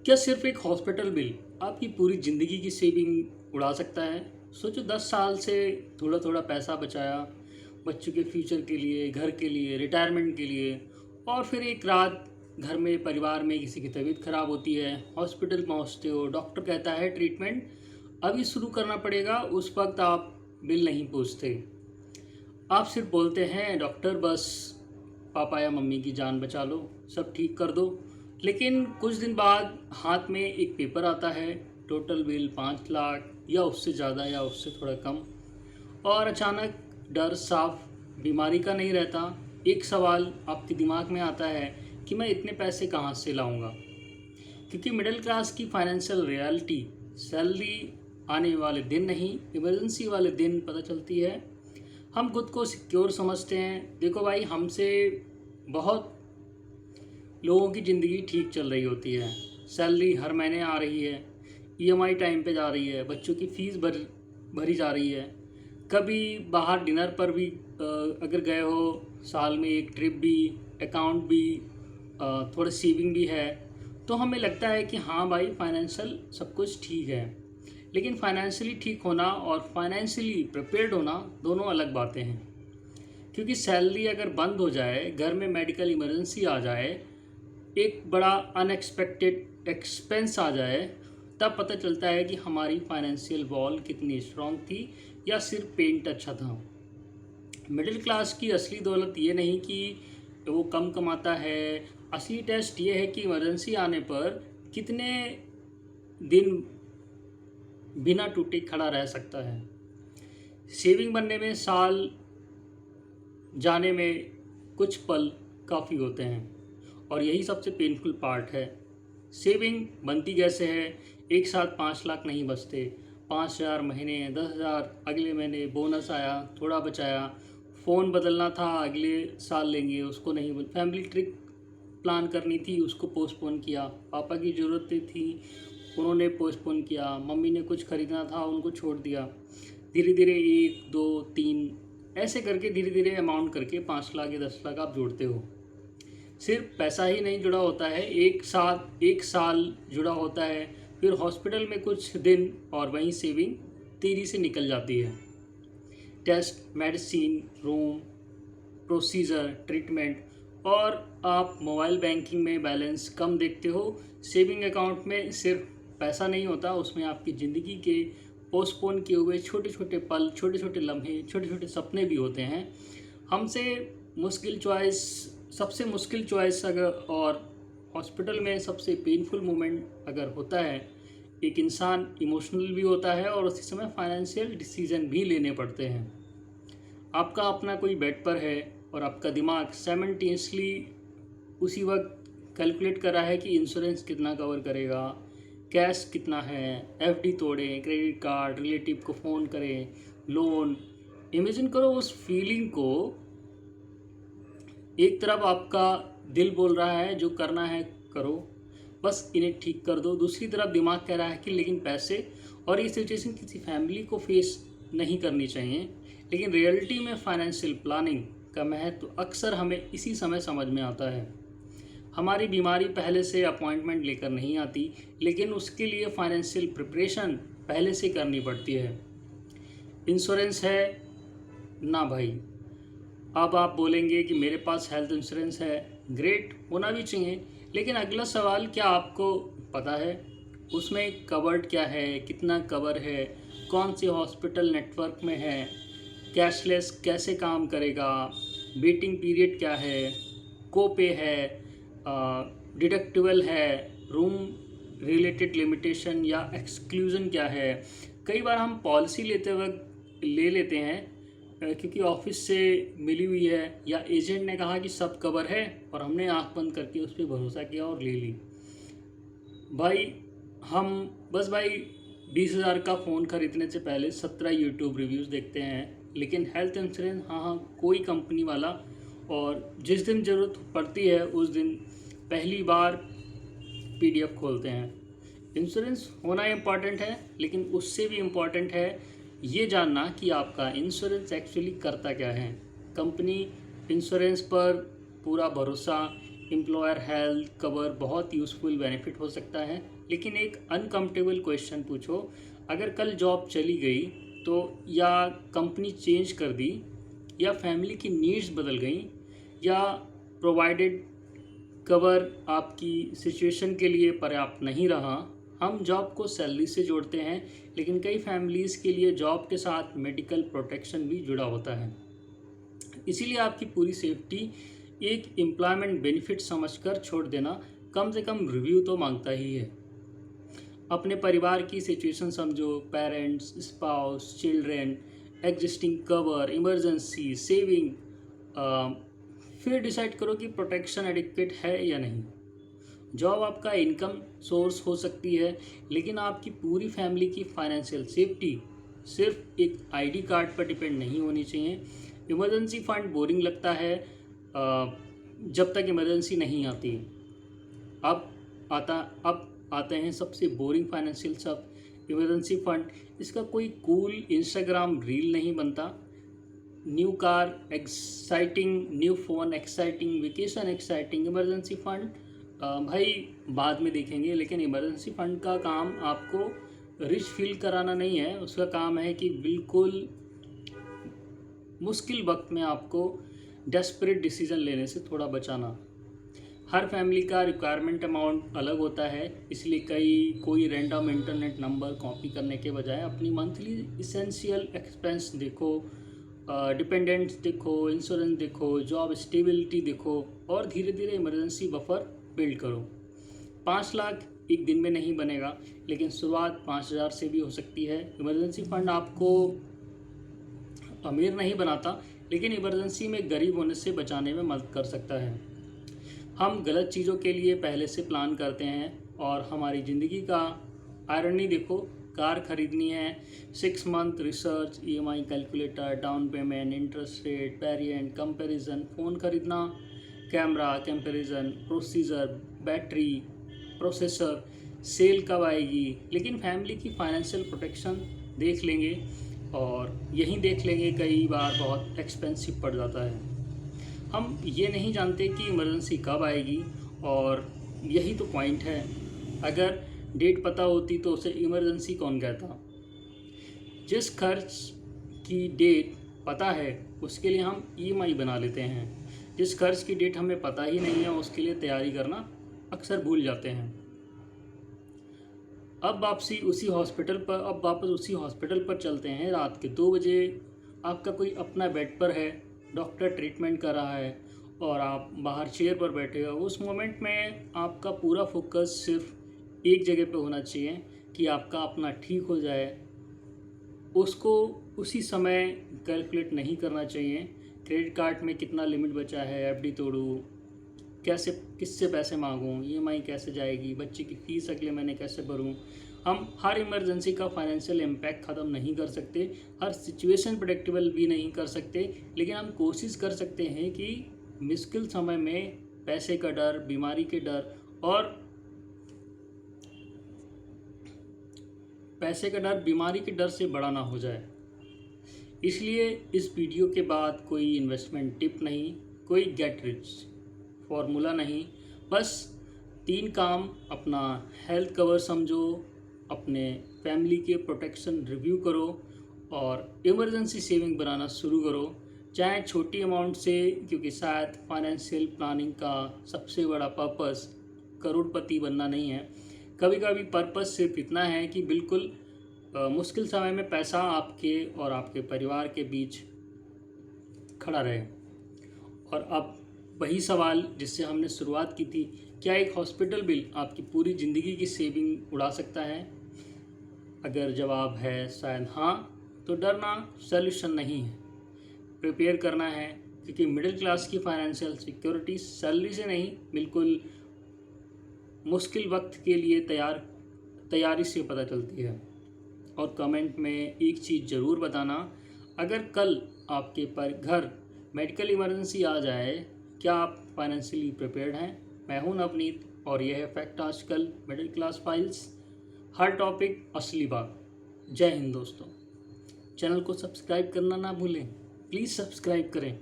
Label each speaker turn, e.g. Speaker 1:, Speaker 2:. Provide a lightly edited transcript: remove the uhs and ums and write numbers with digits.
Speaker 1: क्या सिर्फ एक हॉस्पिटल बिल आपकी पूरी ज़िंदगी की सेविंग उड़ा सकता है? सोचो 10 साल से थोड़ा थोड़ा पैसा बचाया, बच्चों के फ्यूचर के लिए, घर के लिए, रिटायरमेंट के लिए, और फिर एक रात घर में परिवार में किसी की तबीयत खराब होती है, हॉस्पिटल पहुंचते हो, डॉक्टर कहता है ट्रीटमेंट अभी शुरू करना पड़ेगा। उस वक्त आप बिल नहीं पूछते, आप सिर्फ बोलते हैं डॉक्टर बस पापा या मम्मी की जान बचा लो, सब ठीक कर दो। लेकिन कुछ दिन बाद हाथ में एक पेपर आता है, टोटल बिल 5 लाख या उससे ज़्यादा या उससे थोड़ा कम। और अचानक डर साफ बीमारी का नहीं रहता, एक सवाल आपके दिमाग में आता है कि मैं इतने पैसे कहाँ से लाऊंगा। क्योंकि मिडिल क्लास की फाइनेंशियल रियलिटी सैलरी आने वाले दिन नहीं, इमरजेंसी वाले दिन पता चलती है। हम खुद को सिक्योर समझते हैं। देखो भाई, हमसे बहुत लोगों की ज़िंदगी ठीक चल रही होती है, सैलरी हर महीने आ रही है, ईएमआई टाइम पे जा रही है, बच्चों की फ़ीस भरी जा रही है, कभी बाहर डिनर पर भी अगर गए हो, साल में एक ट्रिप भी, अकाउंट भी, थोड़ा सेविंग भी है, तो हमें लगता है कि हाँ भाई फाइनेंशियल सब कुछ ठीक है। लेकिन फाइनेंशियली ठीक होना और फाइनेंशियली प्रिपेयर्ड होना दोनों अलग बातें हैं। क्योंकि सैलरी अगर बंद हो जाए, घर में मेडिकल इमरजेंसी आ जाए, एक बड़ा अनएक्सपेक्टेड एक्सपेंस आ जाए, तब पता चलता है कि हमारी फाइनेंशियल वॉल कितनी स्ट्रांग थी या सिर्फ पेंट अच्छा था। मिडिल क्लास की असली दौलत ये नहीं कि वो कम कमाता है, असली टेस्ट ये है कि इमरजेंसी आने पर कितने दिन बिना टूटे खड़ा रह सकता है। सेविंग बनने में साल, जाने में कुछ पल काफ़ी होते हैं, और यही सबसे पेनफुल पार्ट है। सेविंग बनती कैसे है? एक साथ 5 लाख नहीं बचते, 5,000 महीने, 10,000 अगले महीने, बोनस आया, थोड़ा बचाया, फ़ोन बदलना था अगले साल लेंगे, उसको नहीं, फैमिली ट्रिप प्लान करनी थी उसको पोस्टपोन किया, पापा की ज़रूरतें थी उन्होंने पोस्टपोन किया, मम्मी ने कुछ ख़रीदना था उनको छोड़ दिया। धीरे धीरे 1 2 3 ऐसे करके धीरे धीरे अमाउंट करके 5 लाख या 10 लाख आप जोड़ते हो। सिर्फ पैसा ही नहीं जुड़ा होता है, एक साल जुड़ा होता है, फिर हॉस्पिटल में कुछ दिन, और वहीं सेविंग तेज़ी से निकल जाती है। Test, medicine, room, procedure, treatment, और आप मोबाइल बैंकिंग में बैलेंस कम देखते हो। सेविंग अकाउंट में सिर्फ पैसा नहीं होता, उसमें आपकी ज़िंदगी के पोस्टपोन किए हुए छोटे छोटे पल, छोटे छोटे लम्हे, छोटे छोटे सपने भी होते हैं। हमसे मुश्किल चॉइस, सबसे मुश्किल चॉइस अगर, और हॉस्पिटल में सबसे पेनफुल मोमेंट अगर होता है, एक इंसान इमोशनल भी होता है और उसी समय फाइनेंशियल डिसीजन भी लेने पड़ते हैं। आपका अपना कोई बेड पर है और आपका दिमाग साइमल्टेनियसली उसी वक्त कैलकुलेट कर रहा है कि इंश्योरेंस कितना कवर करेगा, कैश कितना है, एफडी तोड़ें, क्रेडिट कार्ड, रिलेटिव को फ़ोन करें, लोन। इमेजिन करो उस फीलिंग को। एक तरफ आपका दिल बोल रहा है जो करना है करो, बस इन्हें ठीक कर दो। दूसरी तरफ दिमाग कह रहा है कि लेकिन पैसे, और ये सिचुएशन किसी फैमिली को फेस नहीं करनी चाहिए। लेकिन रियलिटी में फाइनेंशियल प्लानिंग का महत्व अक्सर हमें इसी समय समझ में आता है। हमारी बीमारी पहले से अपॉइंटमेंट लेकर नहीं आती, लेकिन उसके लिए फाइनेंशियल प्रिपरेशन पहले से करनी पड़ती है। इंश्योरेंस है ना भाई? अब आप बोलेंगे कि मेरे पास हेल्थ इंश्योरेंस है, ग्रेट, होना भी चाहिए। लेकिन अगला सवाल, क्या आपको पता है उसमें कवर्ड क्या है, कितना कवर है, कौन से हॉस्पिटल नेटवर्क में है, कैशलेस कैसे काम करेगा, वेटिंग पीरियड क्या है, कोपे है, डिडक्टिबल है, रूम रिलेटेड लिमिटेशन या एक्सक्लूजन क्या है। कई बार हम पॉलिसी लेते वक्त ले लेते हैं क्योंकि ऑफिस से मिली हुई है या एजेंट ने कहा कि सब कवर है, और हमने आंख बंद करके उस पर भरोसा किया और ले ली। भाई हम बस भाई 20,000 का फ़ोन ख़रीदने से पहले 17 यूट्यूब रिव्यूज़ देखते हैं। लेकिन हेल्थ इंश्योरेंस, हाँ कोई कंपनी वाला, और जिस दिन ज़रूरत पड़ती है उस दिन पहली बार पीडीएफ खोलते हैं। इंश्योरेंस होना इम्पॉर्टेंट है, लेकिन उससे भी इम्पॉर्टेंट है ये जानना कि आपका इंश्योरेंस एक्चुअली करता क्या है। कंपनी इंश्योरेंस पर पूरा भरोसा एम्प्लॉयर हेल्थ कवर बहुत यूज़फुल बेनिफिट हो सकता है। लेकिन एक अनकम्फर्टेबल क्वेश्चन पूछो, अगर कल जॉब चली गई तो, या कंपनी चेंज कर दी, या फैमिली की नीड्स बदल गई, या प्रोवाइडेड कवर आपकी सिचुएशन के लिए पर्याप्त नहीं रहा। हम जॉब को सैलरी से जोड़ते हैं, लेकिन कई फैमिलीज़ के लिए जॉब के साथ मेडिकल प्रोटेक्शन भी जुड़ा होता है। इसीलिए आपकी पूरी सेफ्टी एक एम्प्लॉयमेंट बेनिफिट समझकर छोड़ देना कम से कम रिव्यू तो मांगता ही है। अपने परिवार की सिचुएशन समझो, parents, spouse, children, existing cover, emergency, saving, फिर डिसाइड करो कि प्रोटेक्शन एडिक्वेट है या नहीं। जॉब आपका इनकम सोर्स हो सकती है, लेकिन आपकी पूरी फैमिली की फाइनेंशियल सेफ्टी सिर्फ एक आईडी कार्ड पर डिपेंड नहीं होनी चाहिए। इमरजेंसी फंड बोरिंग लगता है जब तक इमरजेंसी नहीं आती। अब आते हैं सबसे बोरिंग फाइनेंशियल सब, इमरजेंसी फंड। इसका कोई कूल इंस्टाग्राम रील नहीं बनता। New car exciting, new phone exciting, vacation exciting, emergency fund भाई बाद में देखेंगे। लेकिन इमरजेंसी फंड का काम आपको रिच फील कराना नहीं है, उसका काम है कि बिल्कुल मुश्किल वक्त में आपको डेस्परेट डिसीजन लेने से थोड़ा बचाना। हर फैमिली का रिक्वायरमेंट अमाउंट अलग होता है, इसलिए कोई रैंडम इंटरनेट नंबर कॉपी करने के बजाय अपनी मंथली इसेंशियल एक्सपेंस देखो, डिपेंडेंट्स देखो, इंश्योरेंस देखो, जॉब स्टेबिलिटी देखो, और धीरे धीरे इमरजेंसी बफर बिल्ड करो। 5 लाख एक दिन में नहीं बनेगा, लेकिन शुरुआत 5,000 से भी हो सकती है। इमरजेंसी फंड आपको अमीर नहीं बनाता, लेकिन इमरजेंसी में गरीब होने से बचाने में मदद कर सकता है। हम गलत चीज़ों के लिए पहले से प्लान करते हैं, और हमारी ज़िंदगी का आयरनी देखो। कार खरीदनी है, 6 month research, EMI calculator, down payment, interest rate, variant comparison. Phone खरीदना, camera comparison, procedure, battery, processor, sale कब आएगी। लेकिन फैमिली की फाइनेंशियल प्रोटेक्शन देख लेंगे, और यही देख लेंगे कई बार बहुत एक्सपेंसिव पड़ जाता है। हम ये नहीं जानते कि इमरजेंसी कब आएगी, और यही तो पॉइंट है। अगर डेट पता होती तो उसे इमरजेंसी कौन कहता। जिस खर्च की डेट पता है उसके लिए हम EMI बना लेते हैं, जिस खर्च की डेट हमें पता ही नहीं है उसके लिए तैयारी करना अक्सर भूल जाते हैं। अब वापस उसी हॉस्पिटल पर चलते हैं। रात के 2 बजे आपका कोई अपना बेड पर है, डॉक्टर ट्रीटमेंट कर रहा है, और आप बाहर चेयर पर बैठे हो। उस मोमेंट में आपका पूरा फोकस सिर्फ एक जगह पे होना चाहिए कि आपका अपना ठीक हो जाए। उसको उसी समय कैलकुलेट नहीं करना चाहिए, क्रेडिट कार्ड में कितना लिमिट बचा है, FD तोड़ूँ, किससे पैसे मांगूँ, EMI कैसे जाएगी, बच्चे की फ़ीस अगले महीने कैसे भरूँ। हम हर इमरजेंसी का फाइनेंशियल इम्पैक्ट ख़त्म नहीं कर सकते, हर सिचुएशन प्रेडिक्टेबल भी नहीं कर सकते, लेकिन हम कोशिश कर सकते हैं कि मुश्किल समय में पैसे का डर, बीमारी के डर बीमारी के डर से बड़ा ना हो जाए। इसलिए इस वीडियो के बाद कोई इन्वेस्टमेंट टिप नहीं, कोई गेट रिच फॉर्मूला नहीं, बस 3 काम। अपना हेल्थ कवर समझो, अपने फैमिली के प्रोटेक्शन रिव्यू करो, और इमरजेंसी सेविंग बनाना शुरू करो, चाहे छोटी अमाउंट से, क्योंकि शायद फाइनेंशियल प्लानिंग का सबसे बड़ा पर्पस करोड़पति बनना नहीं है। कभी कभी पर्पस सिर्फ इतना है कि बिल्कुल मुश्किल समय में पैसा आपके और आपके परिवार के बीच खड़ा रहे। और अब वही सवाल जिससे हमने शुरुआत की थी, क्या एक हॉस्पिटल बिल आपकी पूरी ज़िंदगी की सेविंग उड़ा सकता है? अगर जवाब है शायद हाँ, तो डरना सॉल्यूशन नहीं है, प्रिपेयर करना है। क्योंकि मिडिल क्लास की फाइनेंशियल सिक्योरिटी सैलरी से नहीं, बिल्कुल मुश्किल वक्त के लिए तैयारी से पता चलती है। और कमेंट में एक चीज़ ज़रूर बताना, अगर कल आपके पर घर मेडिकल इमरजेंसी आ जाए, क्या आप फाइनेंशियली प्रिपेयर्ड हैं? मैं हूं नवनीत, और यह है फैक्ट आजकल मिडिल क्लास फाइल्स। हर टॉपिक असली बात। जय हिंद दोस्तों। चैनल को सब्सक्राइब करना ना भूलें, प्लीज़ सब्सक्राइब करें।